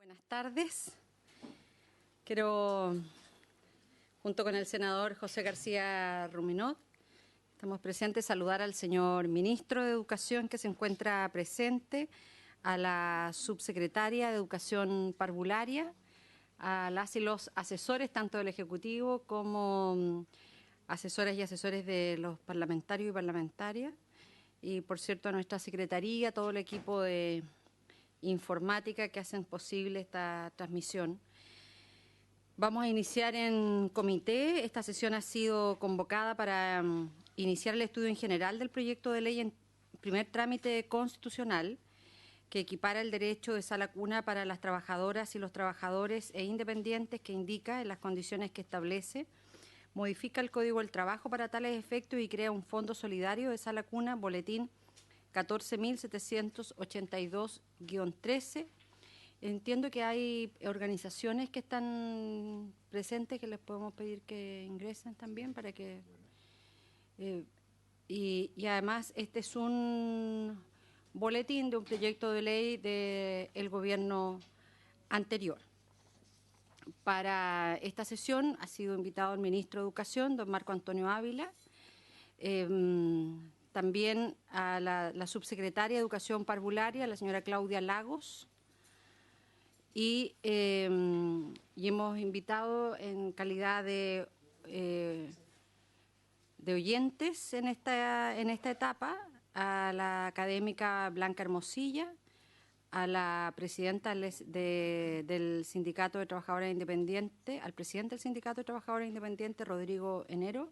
Buenas tardes. Quiero, junto con el senador José García Ruminot, estamos presentes, saludar al señor ministro de Educación que se encuentra presente, a la subsecretaria de Educación Parvularia, a las y los asesores tanto del Ejecutivo como asesoras y asesores de los parlamentarios y parlamentarias, y por cierto a nuestra secretaría, todo el equipo de informática que hacen posible esta transmisión. Vamos a iniciar en comité. Esta sesión ha sido convocada para iniciar el estudio en general del proyecto de ley en primer trámite constitucional que equipara el derecho de sala cuna para las trabajadoras y los trabajadores e independientes, que indica en las condiciones que establece, modifica el Código del Trabajo para tales efectos y crea un fondo solidario de sala cuna, boletín 14.782-13. Entiendo que hay organizaciones que están presentes que les podemos pedir que ingresen también para que... y además este es un boletín de un proyecto de ley del gobierno anterior. Para esta sesión ha sido invitado el ministro de Educación, don Marco Antonio Ávila, también a la subsecretaria de Educación Parvularia, la señora Claudia Lagos, y hemos invitado en calidad de oyentes en esta etapa a la académica Blanca Hermosilla, a la presidenta del Sindicato de Trabajadoras Independientes, al presidente del Sindicato de Trabajadoras Independientes, Rodrigo Enero,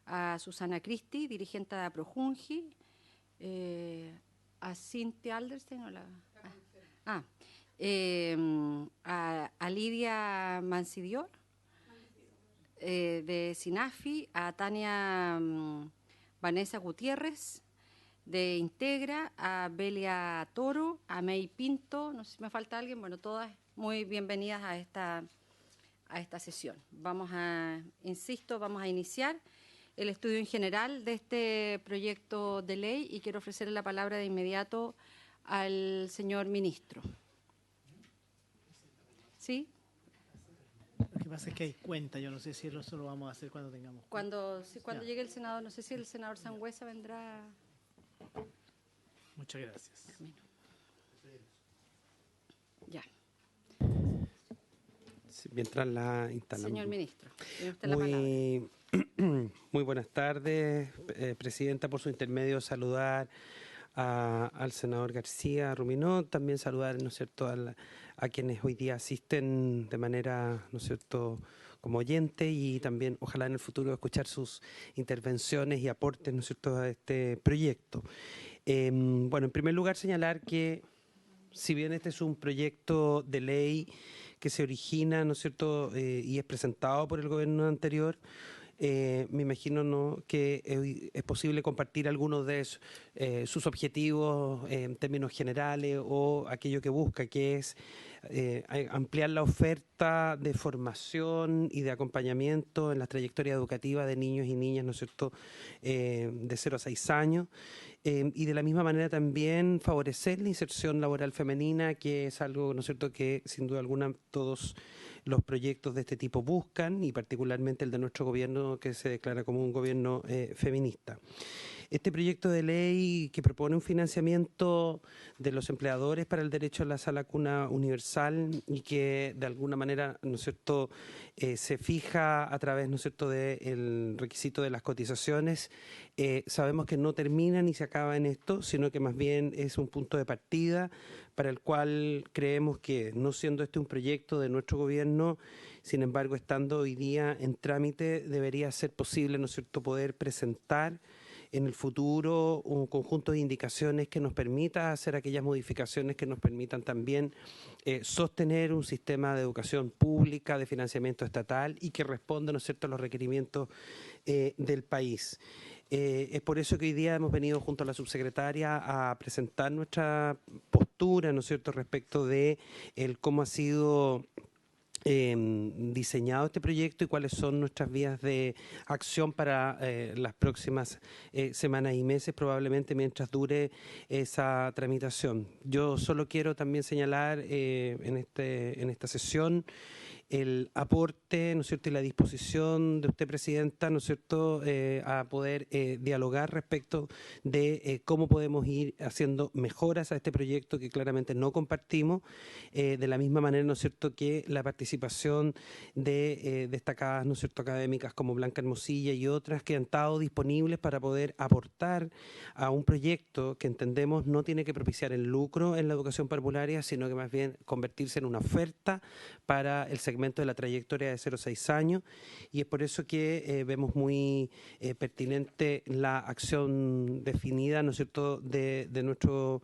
a Susana Cristi, dirigente de Aprojungi, a Cintia Alderstein, a Lidia Mancidior, de Sinafi, a Tania Vanessa Gutiérrez, de Integra, a Belia Toro, a May Pinto, no sé si me falta alguien, bueno, todas muy bienvenidas a esta sesión. Vamos a iniciar el estudio en general de este proyecto de ley y quiero ofrecerle la palabra de inmediato al señor ministro. ¿Sí? Lo que pasa es que hay cuenta, yo no sé si eso lo vamos a hacer cuando tengamos cuenta. Cuando llegue el senador, no sé si el senador Sangüesa vendrá. Muchas gracias. Ya. Mientras la instalamos. Señor ministro, tiene usted la palabra. Muy buenas tardes, Presidenta, por su intermedio saludar al senador García Ruminot, también saludar, ¿no es cierto?, a quienes hoy día asisten de manera, ¿no es cierto?, como oyente, y también ojalá en el futuro escuchar sus intervenciones y aportes, ¿no es cierto?, a este proyecto. Bueno, en primer lugar señalar que si bien este es un proyecto de ley que se origina, ¿no es cierto?, y es presentado por el gobierno anterior, me imagino, ¿no?, que es posible compartir algunos de sus objetivos en términos generales o aquello que busca, que es ampliar la oferta de formación y de acompañamiento en la trayectoria educativa de niños y niñas, ¿no es cierto?, de 0 a 6 años, y de la misma manera también favorecer la inserción laboral femenina, que es algo, ¿no es cierto?, que sin duda alguna todos los proyectos de este tipo buscan, y particularmente el de nuestro gobierno, que se declara como un gobierno feminista. Este proyecto de ley que propone un financiamiento de los empleadores para el derecho a la sala cuna universal y que de alguna manera, ¿no es cierto?, se fija a través, ¿no es cierto?, del requisito de las cotizaciones, sabemos que no termina ni se acaba en esto, sino que más bien es un punto de partida para el cual creemos que, no siendo este un proyecto de nuestro gobierno, sin embargo, estando hoy día en trámite, debería ser posible, ¿no es cierto?, poder presentar en el futuro un conjunto de indicaciones que nos permita hacer aquellas modificaciones que nos permitan también sostener un sistema de educación pública, de financiamiento estatal y que responda, ¿no es cierto?, a los requerimientos del país. Es por eso que hoy día hemos venido junto a la subsecretaria a presentar nuestra postura, ¿no es cierto?, respecto de cómo ha sido diseñado este proyecto y cuáles son nuestras vías de acción para las próximas semanas y meses, probablemente mientras dure esa tramitación. Yo solo quiero también señalar en esta sesión el aporte, ¿no es cierto?, y la disposición de usted, Presidenta, ¿no es cierto?, a poder dialogar respecto de cómo podemos ir haciendo mejoras a este proyecto que claramente no compartimos, de la misma manera, ¿no es cierto?, que la participación de destacadas, ¿no es cierto?, académicas como Blanca Hermosilla y otras que han estado disponibles para poder aportar a un proyecto que entendemos no tiene que propiciar el lucro en la educación parvularia, sino que más bien convertirse en una oferta para el segmento de la trayectoria de 0 a 6 años, y es por eso que vemos muy pertinente la acción definida, ¿no es cierto?, de nuestro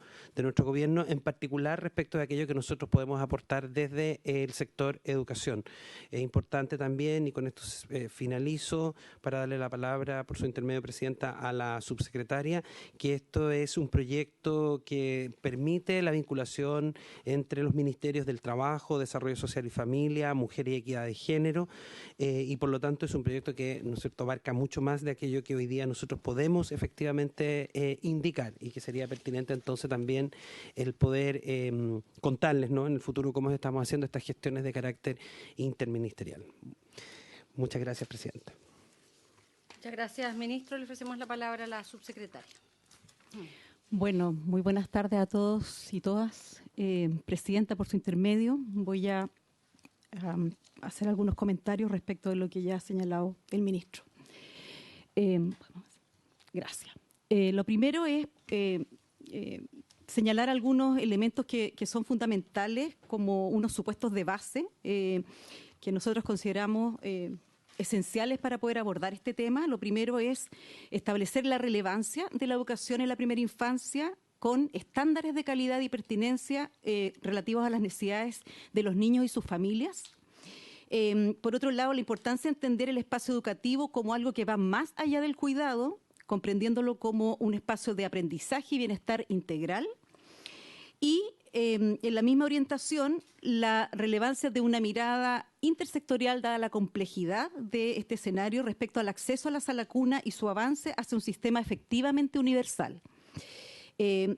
gobierno, en particular respecto de aquello que nosotros podemos aportar desde el sector educación. Es importante también, y con esto finalizo, para darle la palabra por su intermedio, Presidenta, a la subsecretaria, que esto es un proyecto que permite la vinculación entre los ministerios del Trabajo, Desarrollo Social y Familia, Mujer y Equidad de Género, y por lo tanto es un proyecto que, ¿no es cierto?, abarca mucho más de aquello que hoy día nosotros podemos efectivamente indicar, y que sería pertinente entonces también el poder contarles, ¿no?, en el futuro cómo estamos haciendo estas gestiones de carácter interministerial. Muchas gracias, Presidenta. Muchas gracias, ministro. Le ofrecemos la palabra a la subsecretaria. Bueno, muy buenas tardes a todos y todas. Presidenta, por su intermedio, voy a hacer algunos comentarios respecto de lo que ya ha señalado el ministro. Gracias. Lo primero es señalar algunos elementos que son fundamentales como unos supuestos de base que nosotros consideramos esenciales para poder abordar este tema. Lo primero es establecer la relevancia de la educación en la primera infancia con estándares de calidad y pertinencia relativos a las necesidades de los niños y sus familias. Por otro lado, la importancia de entender el espacio educativo como algo que va más allá del cuidado, comprendiéndolo como un espacio de aprendizaje y bienestar integral. Y en la misma orientación, la relevancia de una mirada intersectorial dada la complejidad de este escenario respecto al acceso a la sala cuna y su avance hacia un sistema efectivamente universal.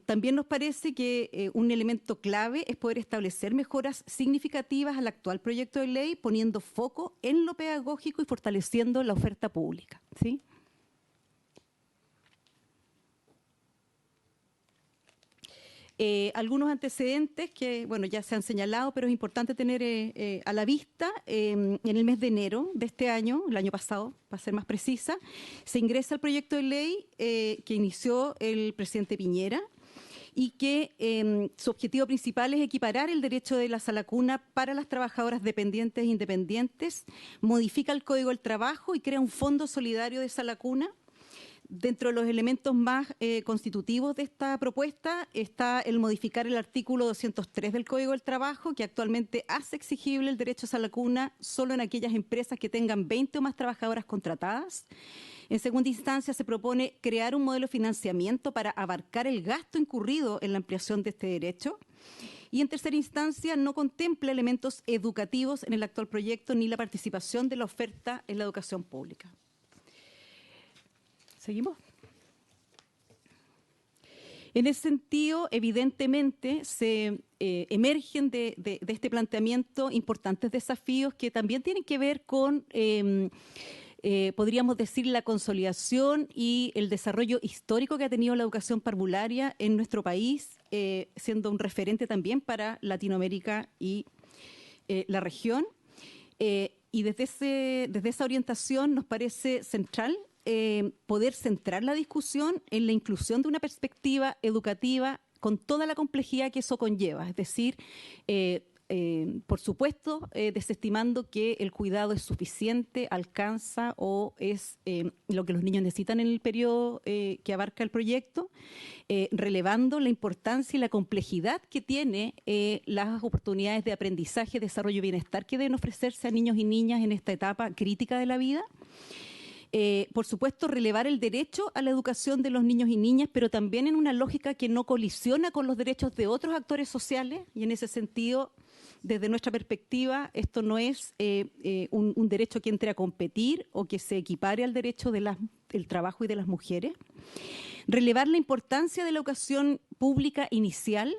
También nos parece que un elemento clave es poder establecer mejoras significativas al actual proyecto de ley, poniendo foco en lo pedagógico y fortaleciendo la oferta pública, ¿sí? Algunos antecedentes que, bueno, ya se han señalado, pero es importante tener a la vista. En el mes de enero de este año, el año pasado, para ser más precisa, se ingresa el proyecto de ley que inició el presidente Piñera y que su objetivo principal es equiparar el derecho de la sala cuna para las trabajadoras dependientes e independientes, modifica el Código del Trabajo y crea un fondo solidario de sala cuna. Dentro de los elementos más constitutivos de esta propuesta está el modificar el artículo 203 del Código del Trabajo, que actualmente hace exigible el derecho a sala cuna solo en aquellas empresas que tengan 20 o más trabajadoras contratadas. En segunda instancia, se propone crear un modelo de financiamiento para abarcar el gasto incurrido en la ampliación de este derecho. Y en tercera instancia, no contempla elementos educativos en el actual proyecto ni la participación de la oferta en la educación pública. ¿Seguimos? En ese sentido, evidentemente, se emergen de este planteamiento importantes desafíos que también tienen que ver con, podríamos decir, la consolidación y el desarrollo histórico que ha tenido la educación parvularia en nuestro país, siendo un referente también para Latinoamérica y la región. Y desde esa orientación nos parece central poder centrar la discusión en la inclusión de una perspectiva educativa con toda la complejidad que eso conlleva, es decir, por supuesto, desestimando que el cuidado es suficiente, alcanza o es lo que los niños necesitan en el periodo que abarca el proyecto, relevando la importancia y la complejidad que tiene las oportunidades de aprendizaje, desarrollo y bienestar que deben ofrecerse a niños y niñas en esta etapa crítica de la vida. Por supuesto, relevar el derecho a la educación de los niños y niñas, pero también en una lógica que no colisiona con los derechos de otros actores sociales, y en ese sentido desde nuestra perspectiva, esto no es un derecho que entre a competir o que se equipare al derecho del trabajo y de las mujeres. Relevar la importancia de la educación pública inicial,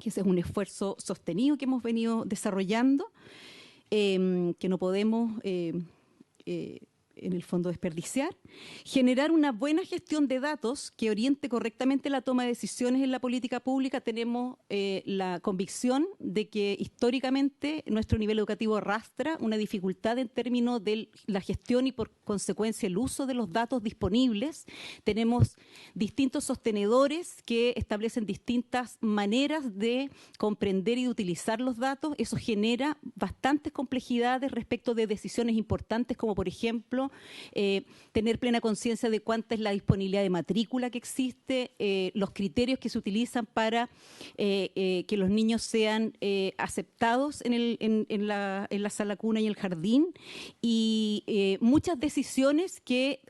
que ese es un esfuerzo sostenido que hemos venido desarrollando, que no podemos en el fondo desperdiciar. Generar una buena gestión de datos que oriente correctamente la toma de decisiones en la política pública. Tenemos la convicción de que históricamente nuestro nivel educativo arrastra una dificultad en términos de la gestión y por consecuencia el uso de los datos disponibles. Tenemos distintos sostenedores que establecen distintas maneras de comprender y de utilizar los datos. Eso genera bastantes complejidades respecto de decisiones importantes, como por ejemplo tener plena conciencia de cuánta es la disponibilidad de matrícula que existe, los criterios que se utilizan para que los niños sean aceptados en la sala cuna y el jardín, y muchas decisiones que,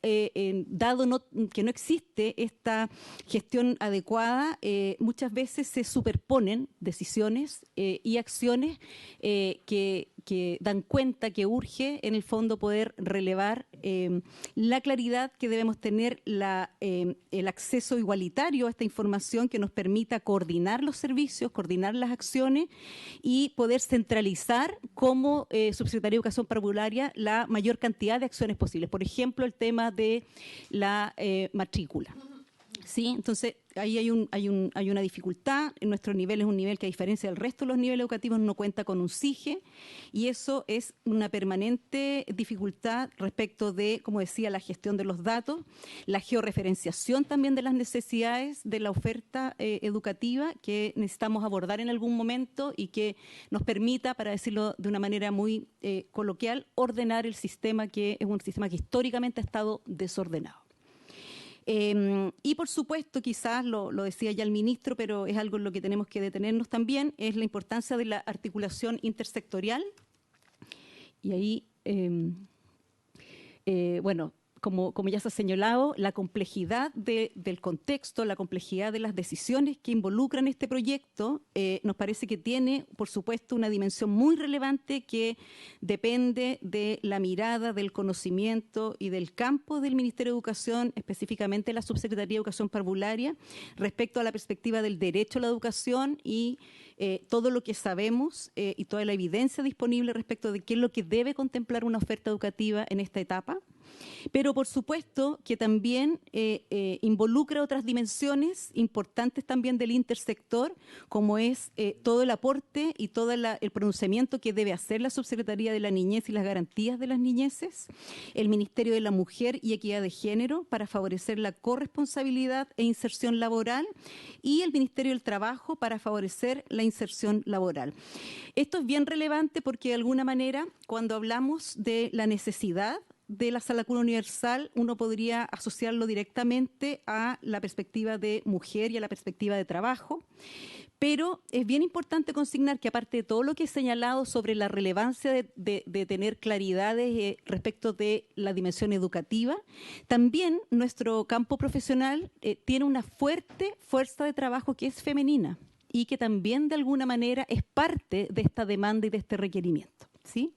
dado que no existe esta gestión adecuada, muchas veces se superponen decisiones y acciones que dan cuenta que urge en el fondo poder relevar la claridad que debemos tener, el acceso igualitario a esta información que nos permita coordinar los servicios, coordinar las acciones y poder centralizar como Subsecretaría de Educación Parvularia la mayor cantidad de acciones posibles. Por ejemplo, el tema de la matrícula. ¿Sí? Entonces, ahí hay una dificultad. Nuestro nivel es un nivel que, a diferencia del resto de los niveles educativos, no cuenta con un SIGE, y eso es una permanente dificultad respecto de, como decía, la gestión de los datos, la georreferenciación también de las necesidades de la oferta educativa que necesitamos abordar en algún momento y que nos permita, para decirlo de una manera muy coloquial, ordenar el sistema, que es un sistema que históricamente ha estado desordenado. Y por supuesto, quizás lo decía ya el ministro, pero es algo en lo que tenemos que detenernos también, es la importancia de la articulación intersectorial. Y ahí, bueno, como ya se ha señalado, la complejidad del contexto, la complejidad de las decisiones que involucran este proyecto, nos parece que tiene, por supuesto, una dimensión muy relevante que depende de la mirada, del conocimiento y del campo del Ministerio de Educación, específicamente la Subsecretaría de Educación Parvularia, respecto a la perspectiva del derecho a la educación y todo lo que sabemos y toda la evidencia disponible respecto de qué es lo que debe contemplar una oferta educativa en esta etapa. Pero por supuesto que también involucra otras dimensiones importantes también del intersector, como es todo el aporte y todo el pronunciamiento que debe hacer la Subsecretaría de la Niñez y las Garantías de las Niñeces, el Ministerio de la Mujer y Equidad de Género para favorecer la corresponsabilidad e inserción laboral, y el Ministerio del Trabajo para favorecer la inserción laboral. Esto es bien relevante porque, de alguna manera, cuando hablamos de la necesidad de la Sala Cuna Universal, uno podría asociarlo directamente a la perspectiva de mujer y a la perspectiva de trabajo, pero es bien importante consignar que, aparte de todo lo que he señalado sobre la relevancia de tener claridades respecto de la dimensión educativa, también nuestro campo profesional tiene una fuerte fuerza de trabajo que es femenina y que también de alguna manera es parte de esta demanda y de este requerimiento, ¿sí?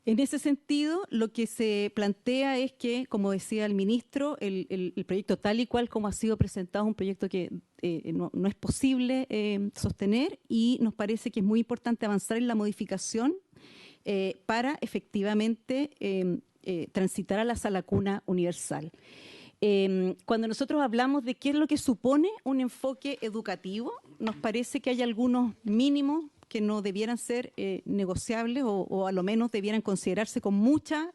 En ese sentido, lo que se plantea es que, como decía el ministro, el proyecto tal y cual como ha sido presentado es un proyecto que no es posible sostener, y nos parece que es muy importante avanzar en la modificación para efectivamente transitar a la Sala Cuna Universal. Cuando nosotros hablamos de qué es lo que supone un enfoque educativo, nos parece que hay algunos mínimos que no debieran ser negociables o a lo menos debieran considerarse con mucha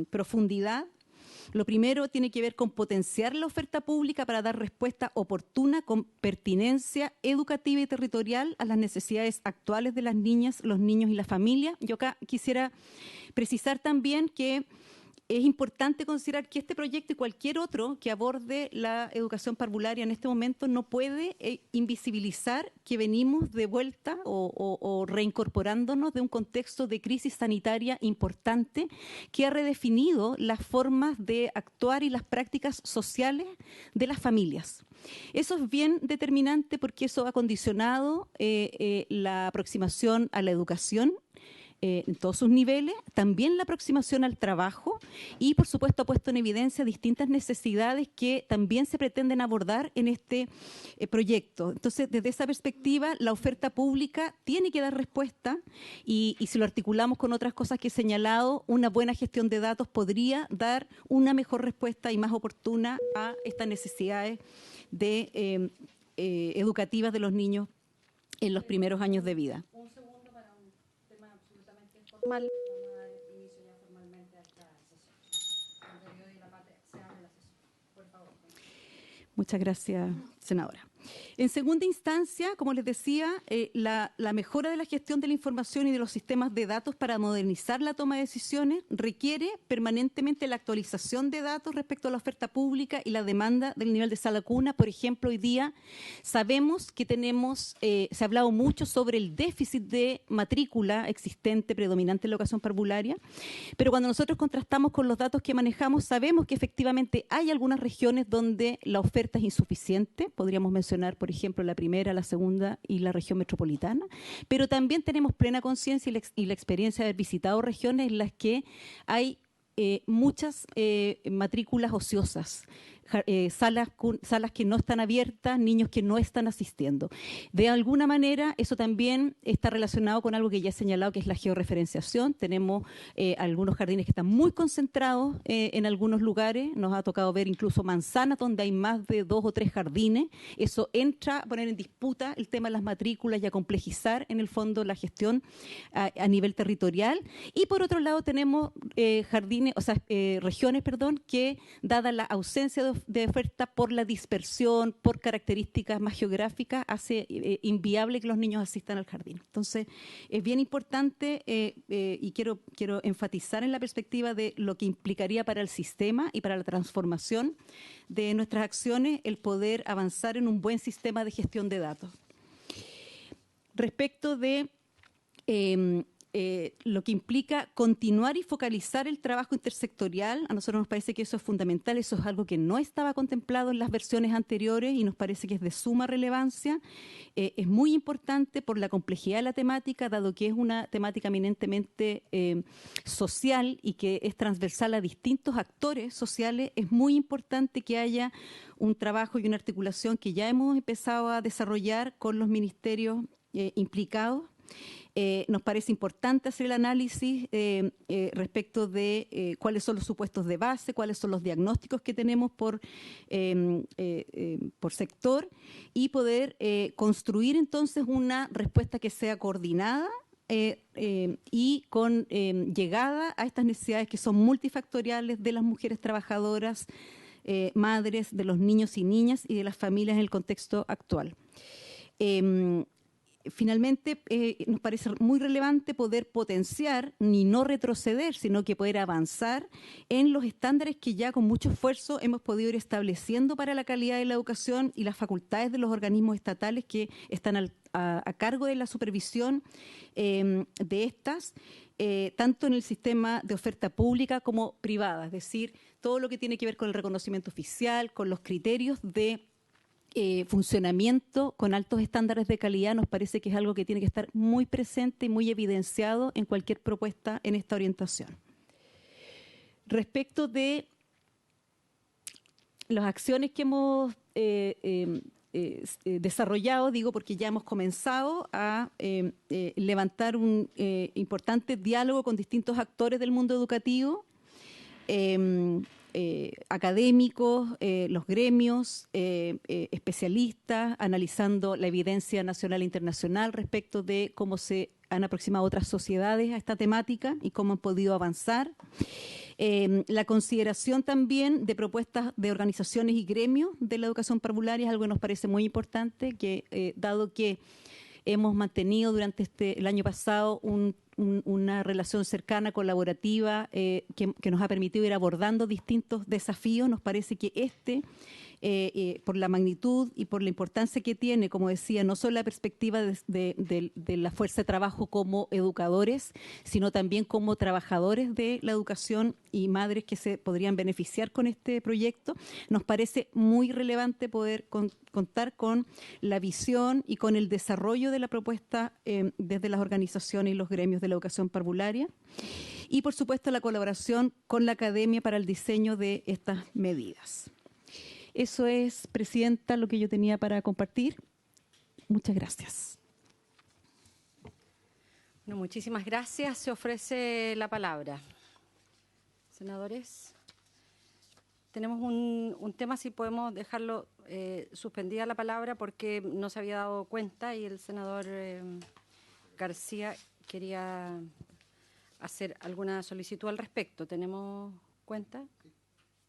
profundidad. Lo primero tiene que ver con potenciar la oferta pública para dar respuesta oportuna con pertinencia educativa y territorial a las necesidades actuales de las niñas, los niños y la familia. Yo acá quisiera precisar también que es importante considerar que este proyecto y cualquier otro que aborde la educación parvularia en este momento no puede invisibilizar que venimos de vuelta o reincorporándonos de un contexto de crisis sanitaria importante que ha redefinido las formas de actuar y las prácticas sociales de las familias. Eso es bien determinante porque eso ha condicionado la aproximación a la educación en todos sus niveles, también la aproximación al trabajo y, por supuesto, ha puesto en evidencia distintas necesidades que también se pretenden abordar en este proyecto. Entonces, desde esa perspectiva, la oferta pública tiene que dar respuesta y si lo articulamos con otras cosas que he señalado, una buena gestión de datos podría dar una mejor respuesta y más oportuna a estas necesidades educativas de los niños en los primeros años de vida. Vamos a dar inicio ya formalmente a esta sesión. Con periodo de la parte, se abre la sesión. Por favor. Muchas gracias, senadora. En segunda instancia, como les decía, la mejora de la gestión de la información y de los sistemas de datos para modernizar la toma de decisiones requiere permanentemente la actualización de datos respecto a la oferta pública y la demanda del nivel de sala cuna. Por ejemplo, hoy día sabemos que tenemos, se ha hablado mucho sobre el déficit de matrícula existente predominante en la educación parvularia, pero cuando nosotros contrastamos con los datos que manejamos, sabemos que efectivamente hay algunas regiones donde la oferta es insuficiente. Podríamos mencionar, por ejemplo, la primera, la segunda y la región metropolitana, pero también tenemos plena conciencia y la experiencia de haber visitado regiones en las que hay muchas matrículas ociosas, salas que no están abiertas, niños que no están asistiendo. De alguna manera, eso también está relacionado con algo que ya he señalado, que es la georreferenciación. Tenemos algunos jardines que están muy concentrados en algunos lugares. Nos ha tocado ver incluso manzanas donde hay más de 2 o 3 jardines. Eso entra a poner en disputa el tema de las matrículas y a complejizar, en el fondo, la gestión a nivel territorial. Y por otro lado, tenemos regiones que, dada la ausencia de oferta por la dispersión, por características más geográficas, hace inviable que los niños asistan al jardín. Entonces, es bien importante y quiero enfatizar en la perspectiva de lo que implicaría para el sistema y para la transformación de nuestras acciones el poder avanzar en un buen sistema de gestión de datos. Respecto de lo que implica continuar y focalizar el trabajo intersectorial, a nosotros nos parece que eso es fundamental, eso es algo que no estaba contemplado en las versiones anteriores y nos parece que es de suma relevancia. Es muy importante por la complejidad de la temática, dado que es una temática eminentemente social y que es transversal a distintos actores sociales. Es muy importante que haya un trabajo y una articulación que ya hemos empezado a desarrollar con los ministerios implicados. Nos parece importante hacer el análisis respecto de cuáles son los supuestos de base, cuáles son los diagnósticos que tenemos por sector y poder construir entonces una respuesta que sea coordinada y con llegada a estas necesidades que son multifactoriales de las mujeres trabajadoras, madres, de los niños y niñas y de las familias en el contexto actual. Finalmente, nos parece muy relevante poder potenciar, ni no retroceder, sino que poder avanzar en los estándares que ya con mucho esfuerzo hemos podido ir estableciendo para la calidad de la educación y las facultades de los organismos estatales que están a cargo de la supervisión de estas, tanto en el sistema de oferta pública como privada, es decir, todo lo que tiene que ver con el reconocimiento oficial, con los criterios de funcionamiento con altos estándares de calidad. Nos parece que es algo que tiene que estar muy presente y muy evidenciado en cualquier propuesta en esta orientación. Respecto de las acciones que hemos desarrollado, digo porque ya hemos comenzado a levantar un importante diálogo con distintos actores del mundo educativo, académicos, los gremios, especialistas, analizando la evidencia nacional e internacional respecto de cómo se han aproximado otras sociedades a esta temática y cómo han podido avanzar. La consideración también de propuestas de organizaciones y gremios de la educación parvularia es algo que nos parece muy importante, que dado que hemos mantenido durante el año pasado un una relación cercana, colaborativa, que nos ha permitido ir abordando distintos desafíos. Nos parece que por la magnitud y por la importancia que tiene, como decía, no solo la perspectiva de la fuerza de trabajo como educadores, sino también como trabajadores de la educación y madres que se podrían beneficiar con este proyecto, nos parece muy relevante poder contar con la visión y con el desarrollo de la propuesta desde las organizaciones y los gremios de la educación parvularia. Y, por supuesto, la colaboración con la academia para el diseño de estas medidas. Eso es, Presidenta, lo que yo tenía para compartir. Muchas gracias. Bueno, muchísimas gracias. Se ofrece la palabra. Senadores, tenemos un tema, si podemos dejarlo suspendida la palabra, porque no se había dado cuenta y el senador García quería hacer alguna solicitud al respecto. ¿Tenemos cuenta?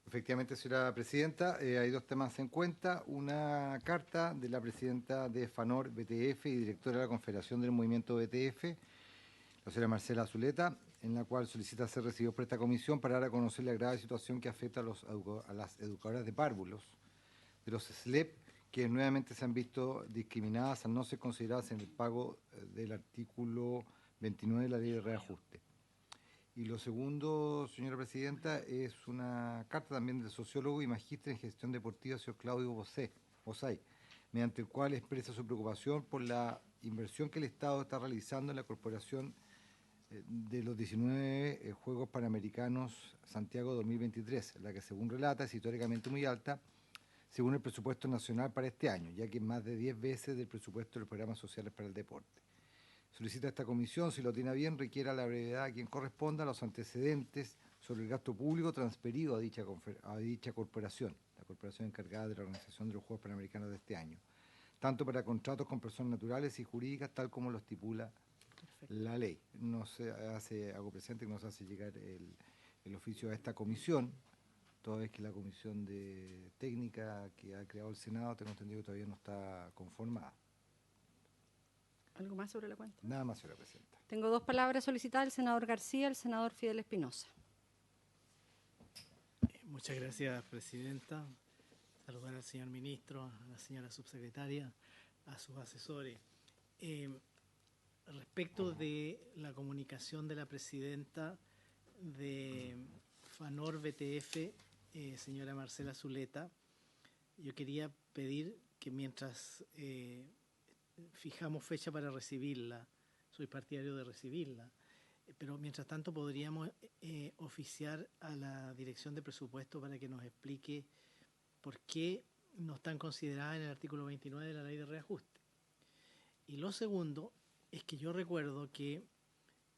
Efectivamente, señora presidenta, hay dos temas en cuenta. Una carta de la presidenta de FANOR BTF y directora de la Confederación del Movimiento BTF, la señora Marcela Zuleta, en la cual solicita ser recibido por esta comisión para dar a conocer la grave situación que afecta a las educadoras de párvulos, de los SLEP, que nuevamente se han visto discriminadas al no ser consideradas en el pago del artículo 29 de la Ley de Reajuste. Y lo segundo, señora presidenta, es una carta también del sociólogo y magíster en gestión deportiva, señor Claudio Bosay, mediante el cual expresa su preocupación por la inversión que el Estado está realizando en la corporación de los 19 Juegos Panamericanos Santiago 2023, la que, según relata, es históricamente muy alta, según el presupuesto nacional para este año, ya que es más de 10 veces del presupuesto de los programas sociales para el deporte. Solicita a esta comisión, si lo tiene a bien, requiera la brevedad a quien corresponda los antecedentes sobre el gasto público transferido a dicha corporación, la corporación encargada de la organización de los Juegos Panamericanos de este año, tanto para contratos con personas naturales y jurídicas, tal como lo estipula la ley. Hago presente que nos hace llegar el oficio a esta comisión, toda vez que la comisión de técnica que ha creado el Senado, tengo entendido que todavía no está conformada. ¿Algo más sobre la cuenta? Nada más, señora presidenta. Tengo dos palabras solicitadas, el senador García y el senador Fidel Espinosa. Muchas gracias, presidenta. Saludar al señor ministro, a la señora subsecretaria, a sus asesores. Respecto de la comunicación de la presidenta de FANOR BTF, señora Marcela Zuleta, yo quería pedir que mientras fijamos fecha para recibirla, soy partidario de recibirla, pero mientras tanto podríamos oficiar a la Dirección de Presupuesto para que nos explique por qué no están consideradas en el artículo 29 de la Ley de Reajuste. Y lo segundo es que yo recuerdo que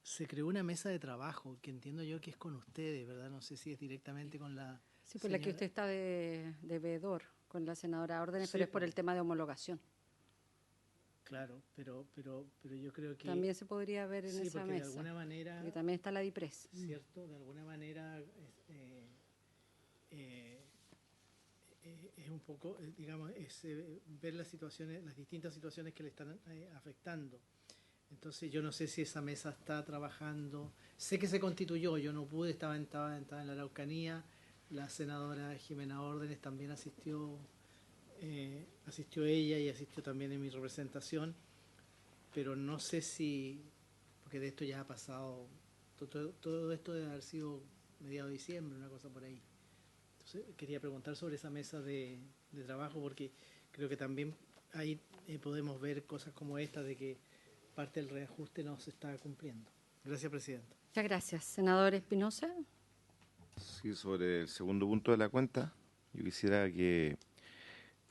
se creó una mesa de trabajo, que entiendo yo que es con ustedes, ¿verdad? No sé si es directamente con la Sí, por la que usted está de veedor con la senadora Órdenes, sí, pero es por el tema de homologación. Claro, pero yo creo que... También se podría ver en esa mesa. De alguna manera... Y también está la DIPRES. Cierto, de alguna manera es un poco, digamos, ver las situaciones, las distintas situaciones que le están afectando. Entonces yo no sé si esa mesa está trabajando. Sé que se constituyó, yo no pude, estaba en la Araucanía. La senadora Jimena Órdenes también asistió ella y asistió también en mi representación, pero no sé si, porque de esto ya ha pasado, todo esto debe haber sido mediados de diciembre, una cosa por ahí. Entonces quería preguntar sobre esa mesa de trabajo, porque creo que también ahí podemos ver cosas como esta de que parte del reajuste no se está cumpliendo. Gracias, presidenta. Muchas gracias. Senador Espinosa. Sí, sobre el segundo punto de la cuenta, yo quisiera que,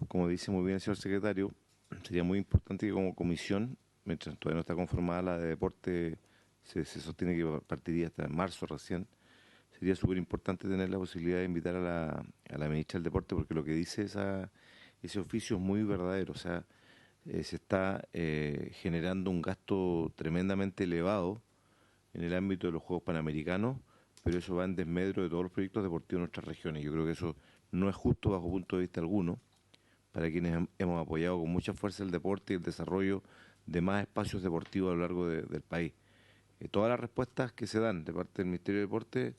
como dice muy bien el señor secretario, sería muy importante que como comisión, mientras todavía no está conformada la de deporte, se sostiene que partiría hasta marzo recién, sería súper importante tener la posibilidad de invitar a la ministra del Deporte, porque lo que dice ese oficio es muy verdadero. O sea, se está generando un gasto tremendamente elevado en el ámbito de los Juegos Panamericanos, pero eso va en desmedro de todos los proyectos deportivos de nuestras regiones. Yo creo que eso no es justo bajo punto de vista alguno para quienes hemos apoyado con mucha fuerza el deporte y el desarrollo de más espacios deportivos a lo largo del país. todas las respuestas que se dan de parte del Ministerio de Deporte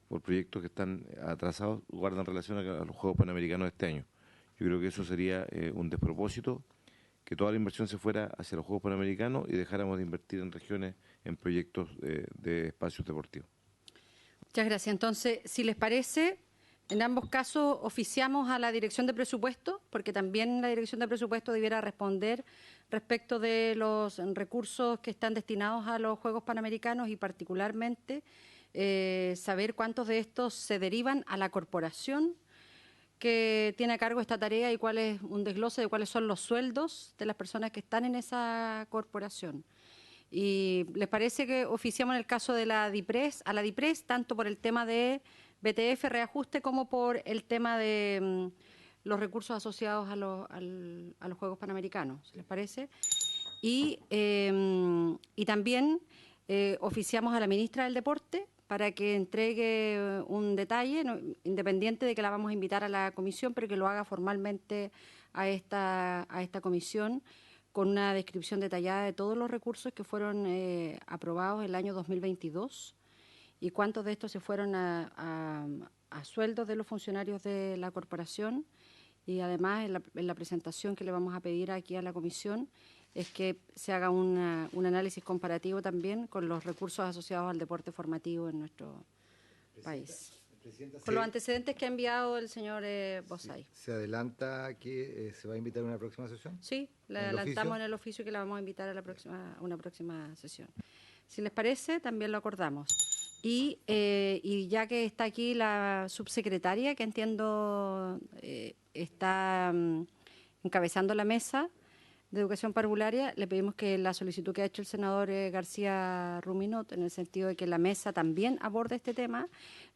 por proyectos que están atrasados guardan relación a los Juegos Panamericanos de este año. Yo creo que eso sería un despropósito, que toda la inversión se fuera hacia los Juegos Panamericanos y dejáramos de invertir en regiones, en proyectos de espacios deportivos. Muchas gracias. Entonces, si les parece, en ambos casos oficiamos a la Dirección de Presupuesto, porque también la Dirección de Presupuesto debiera responder respecto de los recursos que están destinados a los Juegos Panamericanos y particularmente saber cuántos de estos se derivan a la corporación que tiene a cargo esta tarea y cuál es un desglose de cuáles son los sueldos de las personas que están en esa corporación. ¿Y les parece que oficiamos en el caso de la DIPRES, a la DIPRES, tanto por el tema de BTF, reajuste, como por el tema de los recursos asociados a los Juegos Panamericanos? ¿Les parece? Y también oficiamos a la ministra del Deporte para que entregue un detalle, independiente de que la vamos a invitar a la comisión, pero que lo haga formalmente a esta comisión, con una descripción detallada de todos los recursos que fueron aprobados el año 2022 y cuántos de estos se fueron a sueldos de los funcionarios de la corporación. Y además, en la presentación que le vamos a pedir aquí a la comisión, es que se haga un análisis comparativo también con los recursos asociados al deporte formativo en nuestro país. Con los antecedentes que ha enviado el señor Bosay. ¿Se adelanta que se va a invitar a una próxima sesión? Sí, la adelantamos en el oficio que la vamos a invitar a una próxima sesión. Si les parece, también lo acordamos. Y ya que está aquí la subsecretaria, que entiendo está encabezando la mesa de educación parvularia, le pedimos que la solicitud que ha hecho el senador García Ruminot, en el sentido de que la mesa también aborde este tema.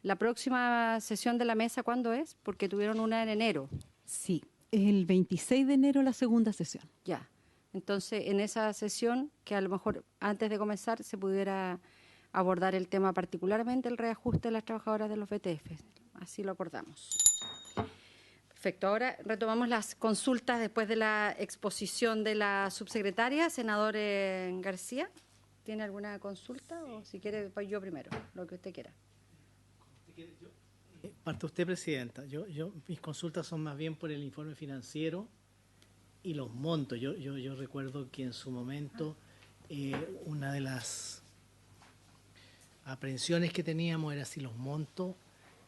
La próxima sesión de la mesa, ¿cuándo es? Porque tuvieron una en enero. Sí, el 26 de enero la segunda sesión. Ya, entonces en esa sesión, que a lo mejor antes de comenzar se pudiera abordar el tema, particularmente el reajuste de las trabajadoras de los BTF. Así lo acordamos. Perfecto. Ahora retomamos las consultas después de la exposición de la subsecretaria. Senador García, ¿tiene alguna consulta? O si quiere, pues yo primero, lo que usted quiera. Parte usted, Presidenta. Mis consultas son más bien por el informe financiero y los montos. Yo recuerdo que en su momento una de las aprehensiones que teníamos era si los montos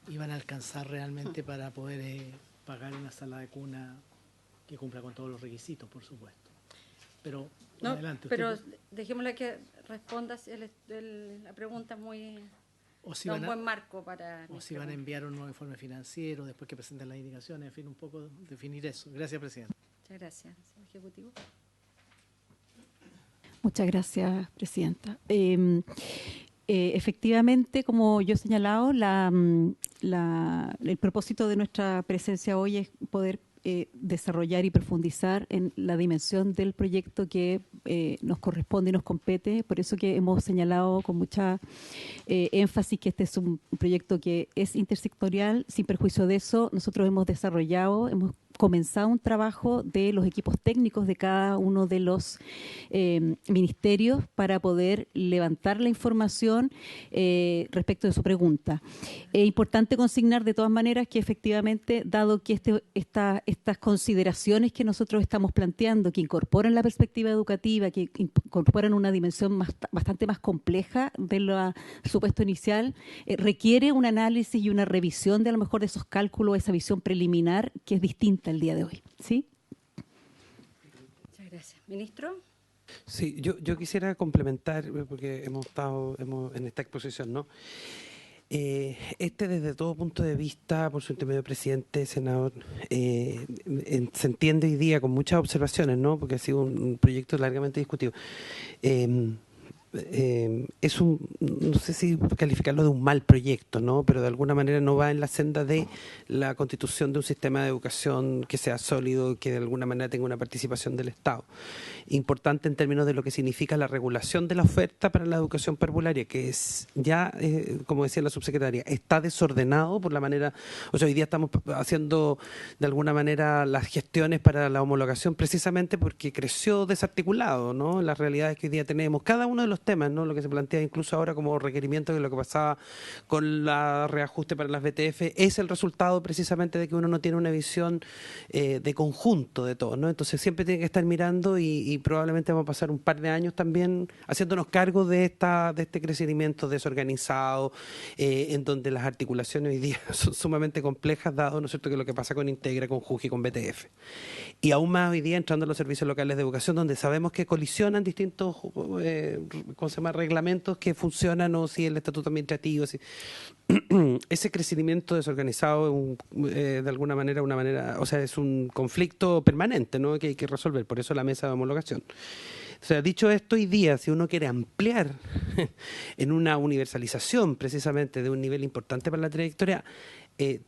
iban a alcanzar realmente para poder pagar una sala de cuna que cumpla con todos los requisitos, por supuesto. Pero no, adelante. Pero dejémosle que responda, la pregunta es muy... O si un buen marco para... O si van a enviar un nuevo informe financiero después que presenten las indicaciones, en fin, un poco definir eso. Gracias, Presidenta. Muchas gracias, señor Ejecutivo. Muchas gracias, Presidenta. Efectivamente, como yo he señalado, el propósito de nuestra presencia hoy es poder desarrollar y profundizar en la dimensión del proyecto que nos corresponde y nos compete. Por eso que hemos señalado con mucha énfasis que este es un proyecto que es intersectorial. Sin perjuicio de eso, nosotros hemos comenzado un trabajo de los equipos técnicos de cada uno de los ministerios para poder levantar la información respecto de su pregunta. Es importante consignar de todas maneras que efectivamente, dado que estas consideraciones que nosotros estamos planteando, que incorporan la perspectiva educativa, que incorporan una dimensión bastante más compleja del supuesto inicial, requiere un análisis y una revisión de a lo mejor de esos cálculos, esa visión preliminar que es distinta el día de hoy. ¿Sí? Muchas gracias. Ministro. Sí, yo quisiera complementar, porque hemos estado en esta exposición, ¿no? Desde todo punto de vista, por su intermedio, presidente, senador, se entiende hoy día con muchas observaciones, ¿no? Porque ha sido un proyecto largamente discutido. No sé si calificarlo de un mal proyecto, ¿no? Pero de alguna manera no va en la senda de la constitución de un sistema de educación que sea sólido, que de alguna manera tenga una participación del Estado. Importante en términos de lo que significa la regulación de la oferta para la educación parvularia, que es ya, como decía la subsecretaria, está desordenado por la manera, o sea, hoy día estamos haciendo de alguna manera las gestiones para la homologación precisamente porque creció desarticulado, ¿no? Las realidades que hoy día tenemos, cada uno de los distintos temas, ¿no? Lo que se plantea incluso ahora como requerimiento de lo que pasaba con la reajuste para las BTF es el resultado precisamente de que uno no tiene una visión de conjunto de todo, ¿no? Entonces siempre tiene que estar mirando y probablemente vamos a pasar un par de años también haciéndonos cargo de este crecimiento desorganizado, en donde las articulaciones hoy día son sumamente complejas, dado, ¿no es cierto?, que lo que pasa con Integra, con Juji y con BTF. Y aún más hoy día entrando a los servicios locales de educación, donde sabemos que colisionan distintos ¿cómo se llama?, reglamentos que funcionan, o si el estatuto administrativo. Si ese crecimiento desorganizado de alguna manera, o sea, es un conflicto permanente, ¿no?, que hay que resolver. Por eso la mesa de homologación. O sea, dicho esto, hoy día, si uno quiere ampliar en una universalización precisamente de un nivel importante para la trayectoria,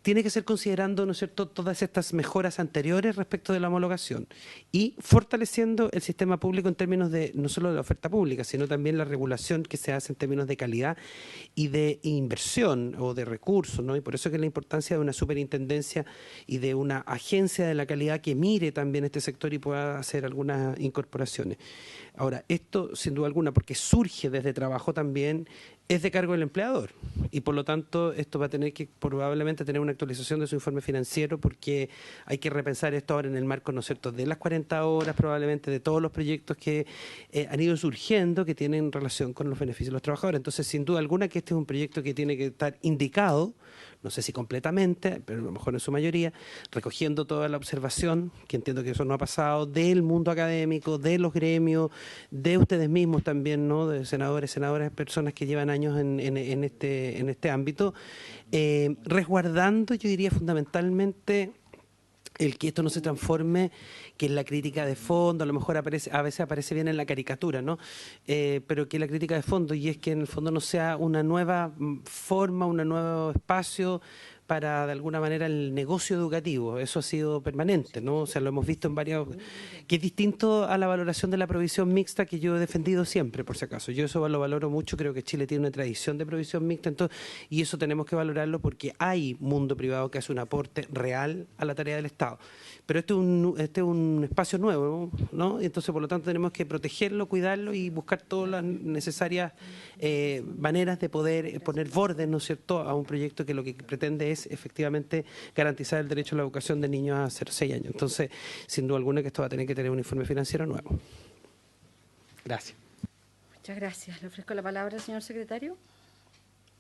tiene que ser considerando, ¿no es cierto?, todas estas mejoras anteriores respecto de la homologación y fortaleciendo el sistema público en términos de no solo de la oferta pública, sino también la regulación que se hace en términos de calidad y de inversión o de recursos, ¿no? Y por eso que la importancia de una superintendencia y de una agencia de la calidad que mire también este sector y pueda hacer algunas incorporaciones. Ahora, esto sin duda alguna, porque surge desde trabajo también, es de cargo del empleador y por lo tanto esto va a tener que probablemente tener una actualización de su informe financiero, porque hay que repensar esto ahora en el marco, ¿no es cierto?, de las 40 horas, probablemente de todos los proyectos que han ido surgiendo que tienen relación con los beneficios de los trabajadores. Entonces, sin duda alguna que este es un proyecto que tiene que estar indicado, no sé si completamente, pero a lo mejor en su mayoría, recogiendo toda la observación, que entiendo que eso no ha pasado, del mundo académico, de los gremios, de ustedes mismos también, ¿no?, de senadores, senadoras, personas que llevan años en este ámbito, resguardando, yo diría fundamentalmente, el que esto no se transforme, que es la crítica de fondo, a lo mejor a veces aparece bien en la caricatura, ¿no? Pero que la crítica de fondo, y es que en el fondo no sea una nueva forma, un nuevo espacio para, de alguna manera, el negocio educativo. Eso ha sido permanente, ¿no? O sea, lo hemos visto en varios... que es distinto a la valoración de la provisión mixta que yo he defendido siempre, por si acaso. Yo eso lo valoro mucho, creo que Chile tiene una tradición de provisión mixta, entonces, y eso tenemos que valorarlo porque hay mundo privado que hace un aporte real a la tarea del Estado. Pero este es un espacio nuevo, ¿no? Entonces, por lo tanto, tenemos que protegerlo, cuidarlo y buscar todas las necesarias maneras de poder poner bordes, ¿no es cierto?, a un proyecto que lo que pretende es efectivamente garantizar el derecho a la educación de niños a 0-6 años. Entonces, sin duda alguna que esto va a tener que tener un informe financiero nuevo. Gracias. Muchas gracias. Le ofrezco la palabra al señor secretario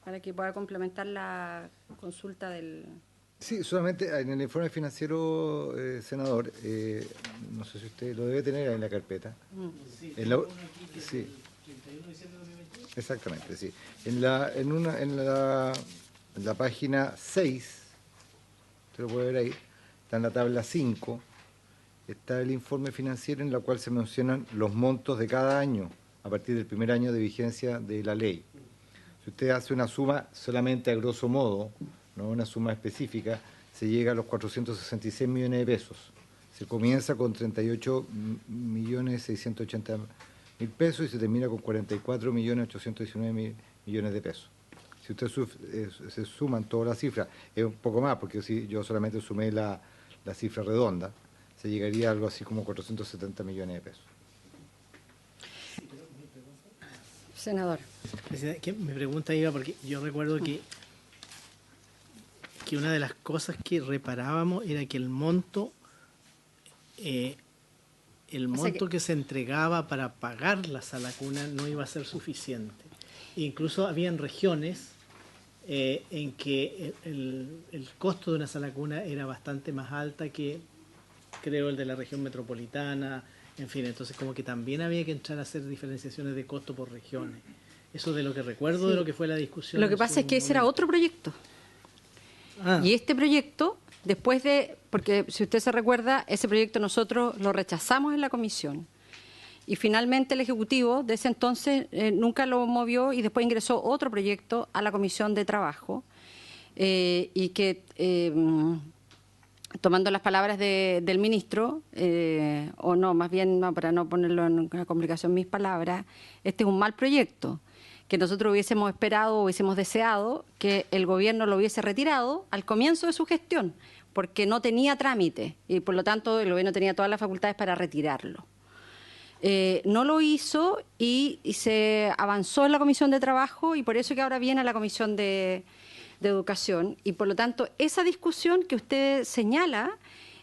para que pueda complementar la consulta del... Sí, solamente en el informe financiero, senador, no sé si usted lo debe tener ahí en la carpeta. Sí. Exactamente, sí. En la página 6, usted lo puede ver ahí, está en la tabla 5, está el informe financiero en la cual se mencionan los montos de cada año a partir del primer año de vigencia de la ley. Si usted hace una suma solamente a grosso modo, no una suma específica, se llega a los 466 millones de pesos. Se comienza con 38.680.000 pesos y se termina con 44.819.000 millones de pesos. Si usted se suman todas las cifras, es un poco más, porque si yo solamente sumé la cifra redonda, se llegaría a algo así como 470 millones de pesos. Senador. Mi pregunta iba porque yo recuerdo que una de las cosas que reparábamos era que el monto que se entregaba para pagar la sala cuna no iba a ser suficiente. Incluso habían regiones en que el costo de una sala cuna era bastante más alta que, creo, el de la región metropolitana, en fin, entonces como que también había que entrar a hacer diferenciaciones de costo por regiones. Eso de lo que recuerdo, sí, de lo que fue la discusión. Lo que pasa es que ese era otro proyecto. Y este proyecto, después de, porque si usted se recuerda, ese proyecto nosotros lo rechazamos en la comisión. Y finalmente el Ejecutivo de ese entonces nunca lo movió y después ingresó otro proyecto a la Comisión de Trabajo y que, tomando las palabras del ministro, o no, más bien, no, para no ponerlo en una complicación mis palabras, este es un mal proyecto, que nosotros hubiésemos esperado o hubiésemos deseado que el gobierno lo hubiese retirado al comienzo de su gestión, porque no tenía trámite y por lo tanto el gobierno tenía todas las facultades para retirarlo. No lo hizo y se avanzó en la Comisión de Trabajo y por eso que ahora viene a la Comisión de Educación. Y por lo tanto, esa discusión que usted señala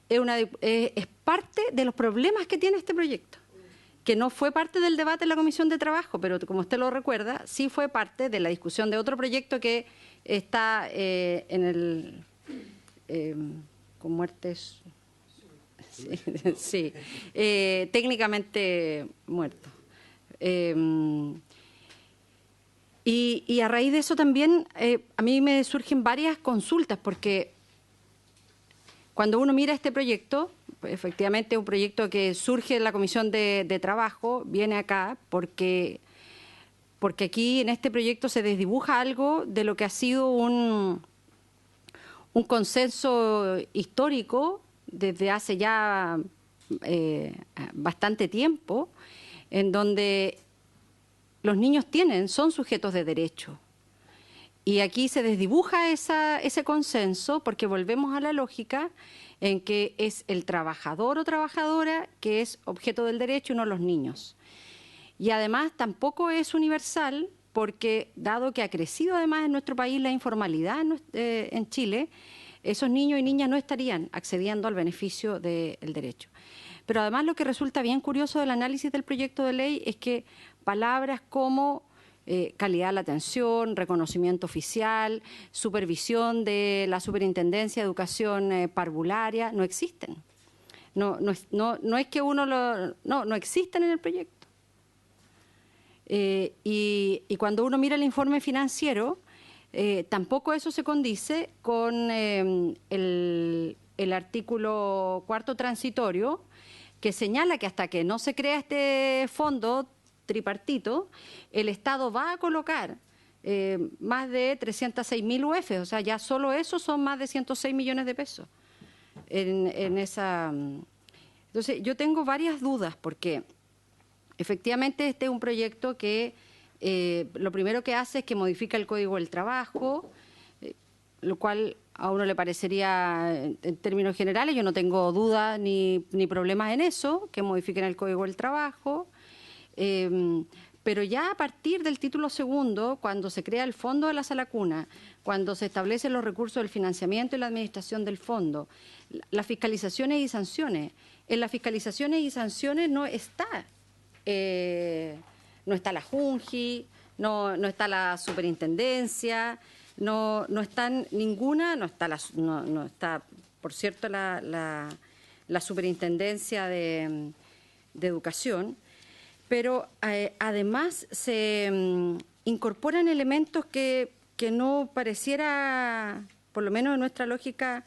es parte de los problemas que tiene este proyecto, que no fue parte del debate en la Comisión de Trabajo, pero como usted lo recuerda, sí fue parte de la discusión de otro proyecto que está con muertes... Sí, técnicamente muerto. Y a raíz de eso también a mí me surgen varias consultas, porque cuando uno mira este proyecto, efectivamente es un proyecto que surge en la Comisión de Trabajo, viene acá porque aquí en este proyecto se desdibuja algo de lo que ha sido un consenso histórico desde hace ya bastante tiempo, en donde los niños son sujetos de derecho. Y aquí se desdibuja ese consenso porque volvemos a la lógica en que es el trabajador o trabajadora que es objeto del derecho y no los niños. Y además tampoco es universal porque, dado que ha crecido además en nuestro país la informalidad en Chile, esos niños y niñas no estarían accediendo al beneficio del derecho. Pero además lo que resulta bien curioso del análisis del proyecto de ley es que palabras como calidad de la atención, reconocimiento oficial, supervisión de la Superintendencia de Educación Parvularia no existen. No es que no existen en el proyecto. Y cuando uno mira el informe financiero, tampoco eso se condice con el artículo 4º transitorio, que señala que hasta que no se crea este fondo tripartito, el Estado va a colocar más de 306.000 UF, o sea, ya solo eso son más de 106 millones de pesos. Entonces, yo tengo varias dudas, porque efectivamente este es un proyecto que lo primero que hace es que modifica el Código del Trabajo, lo cual a uno le parecería, en términos generales, yo no tengo dudas ni problemas en eso, que modifiquen el Código del Trabajo, pero ya a partir del título segundo, cuando se crea el Fondo de la Sala Cuna, cuando se establecen los recursos del financiamiento y la administración del fondo, las fiscalizaciones y sanciones. En las fiscalizaciones y sanciones no está la JUNGI, no está la superintendencia, no está ninguna, no está, por cierto, la superintendencia de educación, pero además se incorporan elementos que no pareciera, por lo menos en nuestra lógica,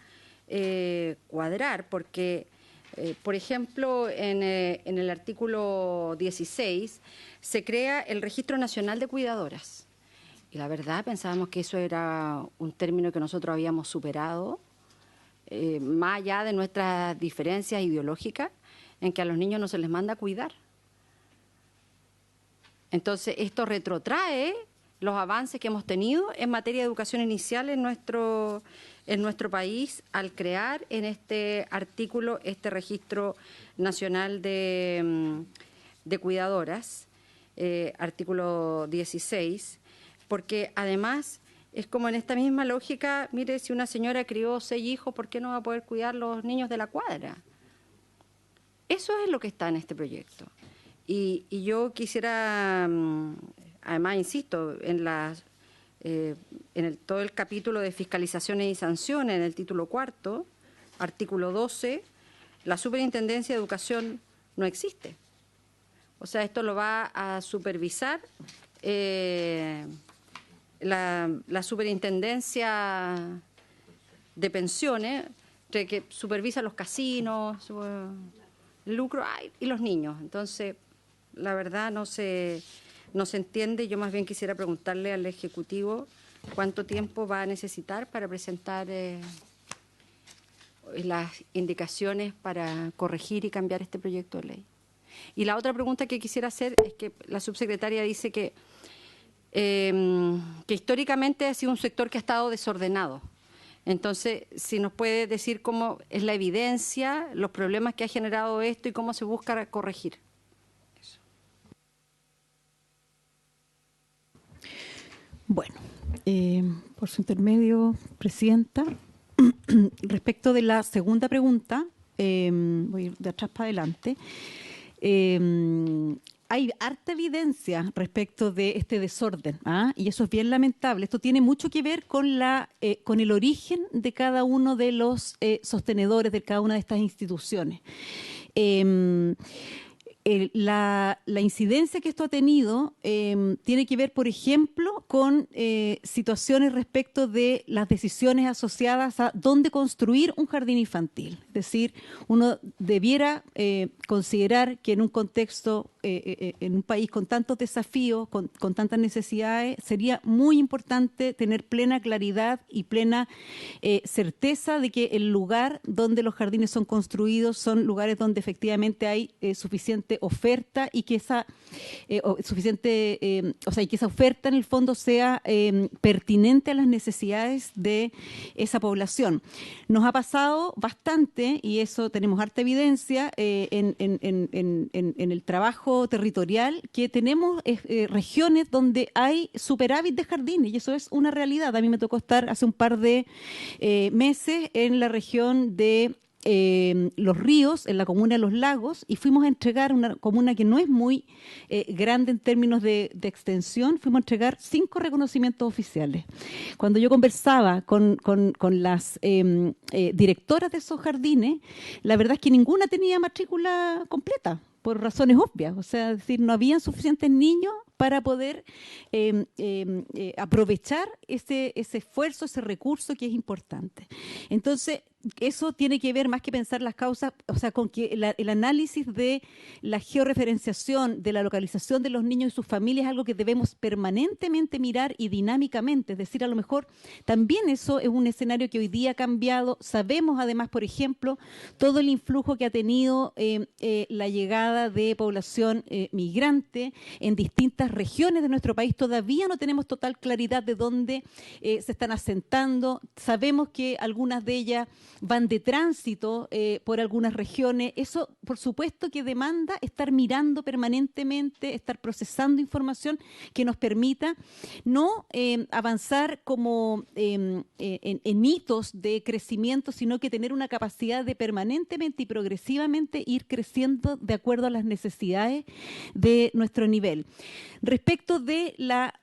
cuadrar, porque por ejemplo, en el artículo 16 se crea el Registro Nacional de Cuidadoras. Y la verdad pensábamos que eso era un término que nosotros habíamos superado, más allá de nuestras diferencias ideológicas, en que a los niños no se les manda a cuidar. Entonces, esto retrotrae los avances que hemos tenido en materia de educación inicial en nuestro país al crear en este artículo este Registro Nacional de Cuidadoras, artículo 16, porque además es como en esta misma lógica, mire, si una señora crió 6 hijos, ¿por qué no va a poder cuidar los niños de la cuadra? Eso es lo que está en este proyecto. Y yo quisiera, además, insisto, en todo el capítulo de fiscalizaciones y sanciones, en el título 4º, artículo 12, la Superintendencia de Educación no existe. O sea, esto lo va a supervisar la Superintendencia de Pensiones, que supervisa los casinos, el lucro y los niños. Entonces, la verdad no se entiende. Yo más bien quisiera preguntarle al Ejecutivo cuánto tiempo va a necesitar para presentar las indicaciones para corregir y cambiar este proyecto de ley. Y la otra pregunta que quisiera hacer es que la subsecretaria dice que históricamente ha sido un sector que ha estado desordenado. Entonces, si nos puede decir cómo es la evidencia, los problemas que ha generado esto y cómo se busca corregir. Bueno, por su intermedio, Presidenta, respecto de la segunda pregunta, voy de atrás para adelante, hay harta evidencia respecto de este desorden, y eso es bien lamentable. Esto tiene mucho que ver con el origen de cada uno de los sostenedores de cada una de estas instituciones. La incidencia que esto ha tenido tiene que ver, por ejemplo, con situaciones respecto de las decisiones asociadas a dónde construir un jardín infantil. Es decir, uno debiera considerar que en un contexto, en un país con tantos desafíos, con tantas necesidades, sería muy importante tener plena claridad y plena certeza de que el lugar donde los jardines son construidos son lugares donde efectivamente hay suficiente oferta y que esa y que esa oferta en el fondo sea pertinente a las necesidades de esa población. Nos ha pasado bastante, y eso tenemos harta evidencia en el trabajo territorial, que tenemos regiones donde hay superávit de jardines, y eso es una realidad. A mí me tocó estar hace un par de meses en la región de Los Ríos, en la comuna de Los Lagos, y fuimos a entregar una comuna que no es muy grande en términos de extensión, fuimos a entregar 5 reconocimientos oficiales. Cuando yo conversaba con las directoras de esos jardines, la verdad es que ninguna tenía matrícula completa, por razones obvias. O sea, es decir, no habían suficientes niños para poder aprovechar ese esfuerzo, ese recurso que es importante. Entonces, eso tiene que ver, más que pensar las causas, o sea, con que el análisis de la georreferenciación, de la localización de los niños y sus familias es algo que debemos permanentemente mirar y dinámicamente. Es decir, a lo mejor también eso es un escenario que hoy día ha cambiado. Sabemos además, por ejemplo, todo el influjo que ha tenido la llegada de población migrante en distintas regiones de nuestro país. Todavía no tenemos total claridad de dónde se están asentando. Sabemos que algunas de ellas van de tránsito por algunas regiones. Eso, por supuesto, que demanda estar mirando permanentemente, estar procesando información que nos permita no avanzar como en hitos de crecimiento, sino que tener una capacidad de permanentemente y progresivamente ir creciendo de acuerdo a las necesidades de nuestro nivel. Respecto de la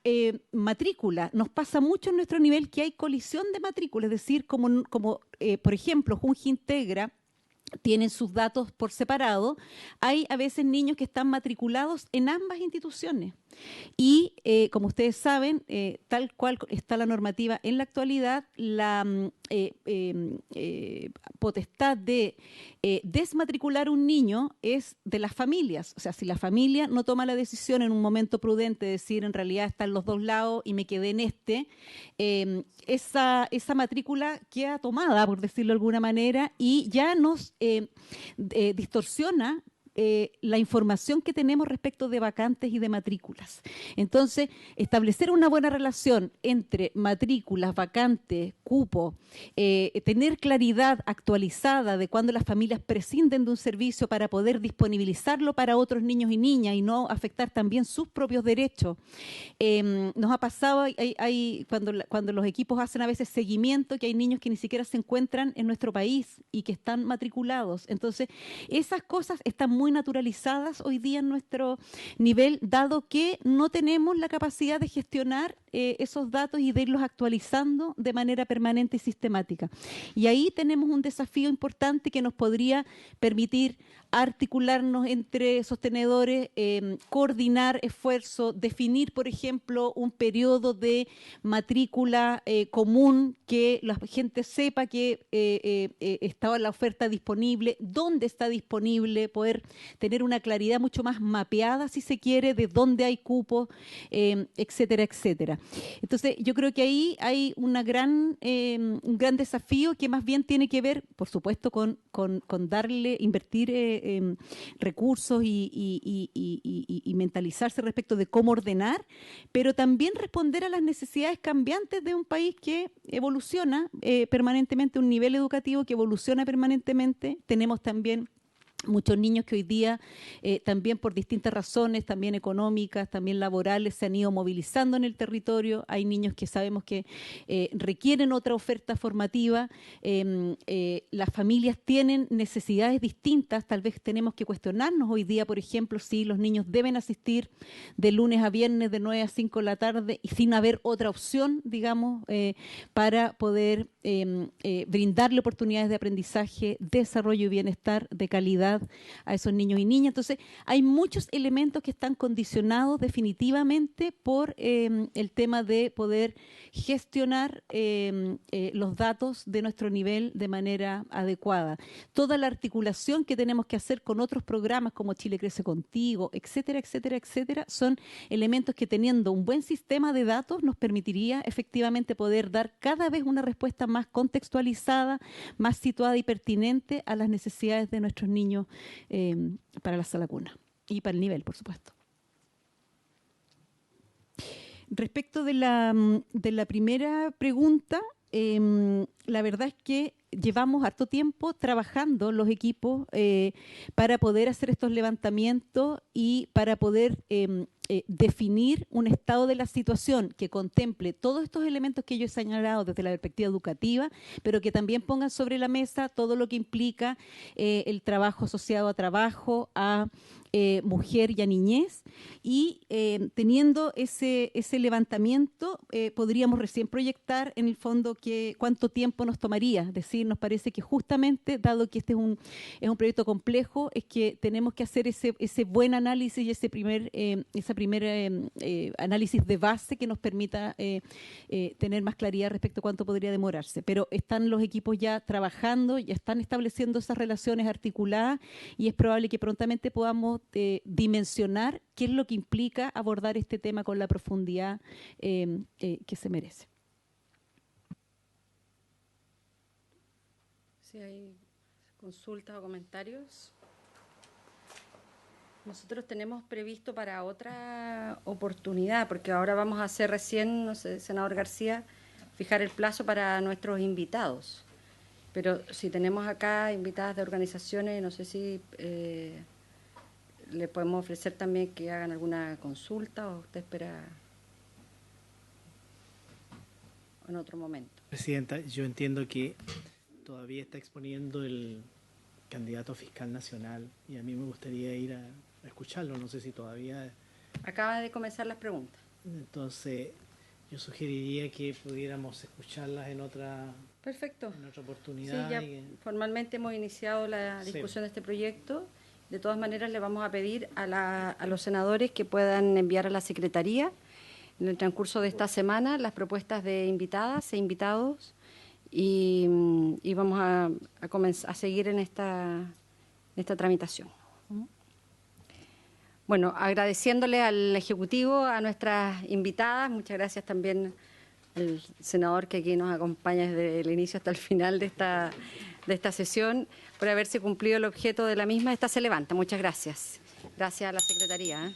matrícula, nos pasa mucho en nuestro nivel que hay colisión de matrícula, es decir, por ejemplo, Junji Integra tienen sus datos por separado. Hay a veces niños que están matriculados en ambas instituciones. Y, como ustedes saben, tal cual está la normativa en la actualidad, la potestad de desmatricular un niño es de las familias. O sea, si la familia no toma la decisión en un momento prudente de decir, en realidad están los dos lados y me quedé en esa matrícula queda tomada, por decirlo de alguna manera, y ya nos distorsiona la información que tenemos respecto de vacantes y de matrículas. Entonces, establecer una buena relación entre matrículas, vacantes, cupo, tener claridad actualizada de cuándo las familias prescinden de un servicio para poder disponibilizarlo para otros niños y niñas y no afectar también sus propios derechos. Nos ha pasado, cuando los equipos hacen a veces seguimiento, que hay niños que ni siquiera se encuentran en nuestro país y que están matriculados. Entonces, esas cosas están muy naturalizadas hoy día en nuestro nivel, dado que no tenemos la capacidad de gestionar esos datos y de irlos actualizando de manera permanente y sistemática. Y ahí tenemos un desafío importante que nos podría permitir articularnos entre sostenedores, coordinar esfuerzos, definir, por ejemplo, un periodo de matrícula común, que la gente sepa que estaba la oferta disponible, dónde está disponible, poder tener una claridad mucho más mapeada, si se quiere, de dónde hay cupos, etcétera, etcétera. Entonces, yo creo que ahí hay un gran desafío que más bien tiene que ver, por supuesto, con invertir recursos y mentalizarse respecto de cómo ordenar, pero también responder a las necesidades cambiantes de un país que evoluciona permanentemente, un nivel educativo que evoluciona permanentemente. Tenemos también Muchos niños que hoy día también por distintas razones, también económicas, también laborales, se han ido movilizando en el territorio. Hay niños que sabemos que requieren otra oferta formativa. Las familias tienen necesidades distintas. Tal vez tenemos que cuestionarnos hoy día, por ejemplo, si los niños deben asistir de lunes a viernes de 9 a 5 de la tarde y sin haber otra opción, digamos, para poder brindarle oportunidades de aprendizaje, desarrollo y bienestar de calidad a esos niños y niñas. Entonces, hay muchos elementos que están condicionados definitivamente por el tema de poder gestionar los datos de nuestro nivel de manera adecuada. Toda la articulación que tenemos que hacer con otros programas como Chile Crece Contigo, etcétera, etcétera, etcétera, son elementos que teniendo un buen sistema de datos nos permitiría efectivamente poder dar cada vez una respuesta más contextualizada, más situada y pertinente a las necesidades de nuestros niños para la sala cuna y para el nivel, por supuesto. Respecto de la primera pregunta, la verdad es que llevamos harto tiempo trabajando los equipos para poder hacer estos levantamientos y para poder definir un estado de la situación que contemple todos estos elementos que yo he señalado desde la perspectiva educativa, pero que también pongan sobre la mesa todo lo que implica el trabajo asociado a trabajo, a mujer y a niñez, y teniendo ese levantamiento podríamos recién proyectar en el fondo cuánto tiempo nos tomaría. Es decir, nos parece que justamente, dado que este es un proyecto complejo, es que tenemos que hacer ese buen análisis y ese primer análisis de base que nos permita tener más claridad respecto a cuánto podría demorarse. Pero están los equipos ya trabajando, ya están estableciendo esas relaciones articuladas y es probable que prontamente podamos dimensionar qué es lo que implica abordar este tema con la profundidad que se merece. Si hay consultas o comentarios. Nosotros tenemos previsto para otra oportunidad, porque ahora vamos a hacer recién, no sé, senador García, fijar el plazo para nuestros invitados. Pero si tenemos acá invitadas de organizaciones, no sé si le podemos ofrecer también que hagan alguna consulta o usted espera en otro momento. Presidenta, yo entiendo que todavía está exponiendo el candidato fiscal nacional y a mí me gustaría ir a escucharlo, no sé si todavía... Acaba de comenzar las preguntas. Entonces, yo sugeriría que pudiéramos escucharlas en otra... Perfecto. En otra oportunidad. Sí, ya formalmente hemos iniciado la discusión de este proyecto. De todas maneras, le vamos a pedir a los senadores que puedan enviar a la Secretaría en el transcurso de esta semana las propuestas de invitadas e invitados y vamos a comenzar a seguir en esta tramitación. Bueno, agradeciéndole al Ejecutivo, a nuestras invitadas, muchas gracias también al senador que aquí nos acompaña desde el inicio hasta el final de esta sesión, por haberse cumplido el objeto de la misma. Esta se levanta. Muchas gracias. Gracias a la Secretaría.